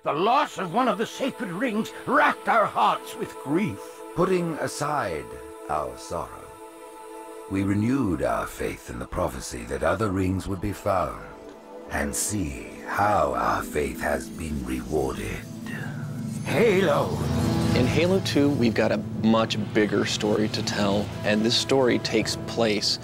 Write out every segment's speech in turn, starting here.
The loss of one of the sacred rings racked our hearts with grief. Putting aside our sorrow, we renewed our faith in the prophecy that other rings would be found, and see how our faith has been rewarded. Halo! In Halo 2, we've got a much bigger story to tell, and this story takes place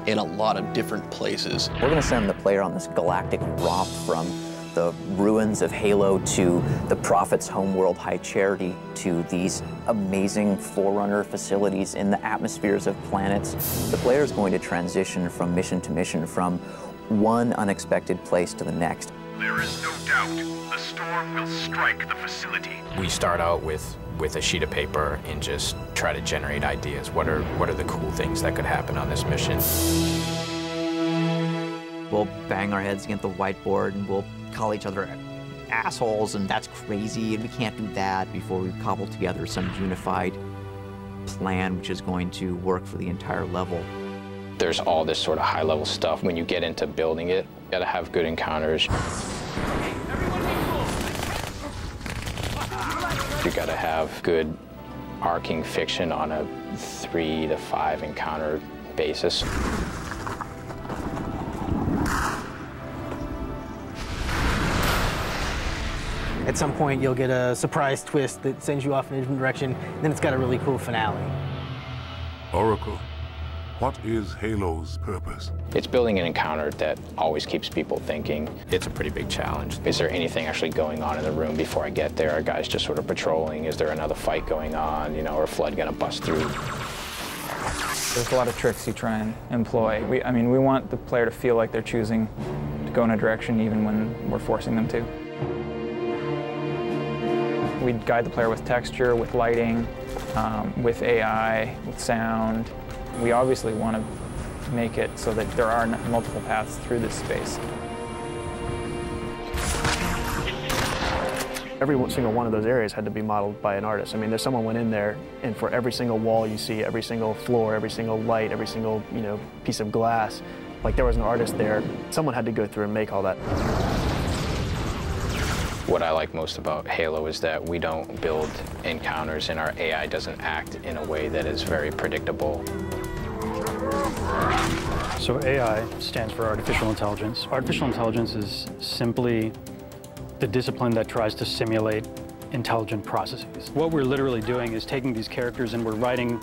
in a lot of different places. We're going to send the player on this galactic romp from the ruins of Halo to the Prophet's homeworld, High Charity, to these amazing Forerunner facilities in the atmospheres of planets. The player is going to transition from mission to mission, from one unexpected place to the next. There is no doubt the storm will strike the facility. We start out with a sheet of paper and just try to generate ideas. What are the cool things that could happen on this mission? We'll bang our heads against the whiteboard and we'll call each other assholes, and that's crazy, and we can't do that, before we cobble together some unified plan which is going to work for the entire level. There's all this sort of high-level stuff. When you get into building it, you gotta have good encounters. You gotta have good arcing fiction on a 3 to 5 encounter basis. At some point, you'll get a surprise twist that sends you off in a different direction, and then it's got a really cool finale. Oracle, what is Halo's purpose? It's building an encounter that always keeps people thinking. It's a pretty big challenge. Is there anything actually going on in the room before I get there? Are guys just sort of patrolling? Is there another fight going on? You know, or a flood gonna bust through? There's a lot of tricks you try and employ. We want the player to feel like they're choosing to go in a direction even when we're forcing them to. We guide the player with texture, with lighting, with AI, with sound. We obviously want to make it so that there are multiple paths through this space. Every single one of those areas had to be modeled by an artist. I mean, there's someone went in there, and for every single wall you see, every single floor, every single light, every single piece of glass, like there was an artist there. Someone had to go through and make all that. What I like most about Halo is that we don't build encounters and our AI doesn't act in a way that is very predictable. So AI stands for artificial intelligence. Artificial intelligence is simply the discipline that tries to simulate intelligent processes. What we're literally doing is taking these characters and we're writing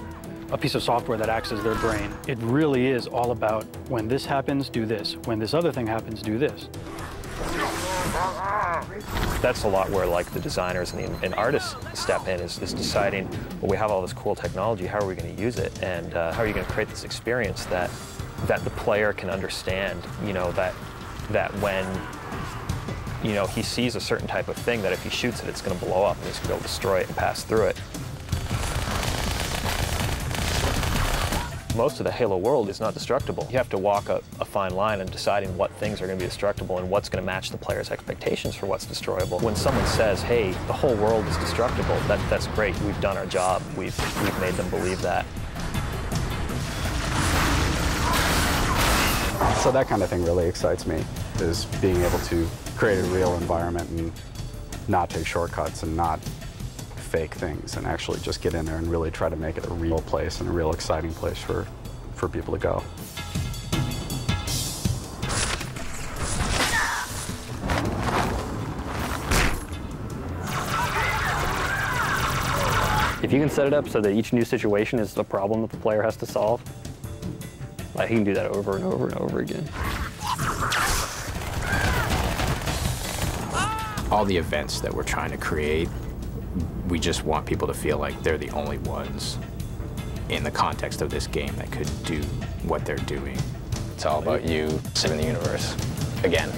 a piece of software that acts as their brain. It really is all about, when this happens, do this. When this other thing happens, do this. That's a lot where the designers and artists step in, is deciding, well, we have all this cool technology, how are we going to use it? And how are you going to create this experience that the player can understand, that when, he sees a certain type of thing, that if he shoots it, it's going to blow up and he's going to be able to destroy it and pass through it. Most of the Halo world is not destructible. You have to walk a fine line in deciding what things are going to be destructible and what's going to match the player's expectations for what's destroyable. When someone says, hey, the whole world is destructible, that's great. We've done our job. We've made them believe that. So that kind of thing really excites me, is being able to create a real environment and not take shortcuts and not fake things, and actually just get in there and really try to make it a real place and a real exciting place for people to go. If you can set it up so that each new situation is the problem that the player has to solve, he can do that over and over and over again. All the events that we're trying to create, we just want people to feel like they're the only ones in the context of this game that could do what they're doing. It's all about you saving the universe again.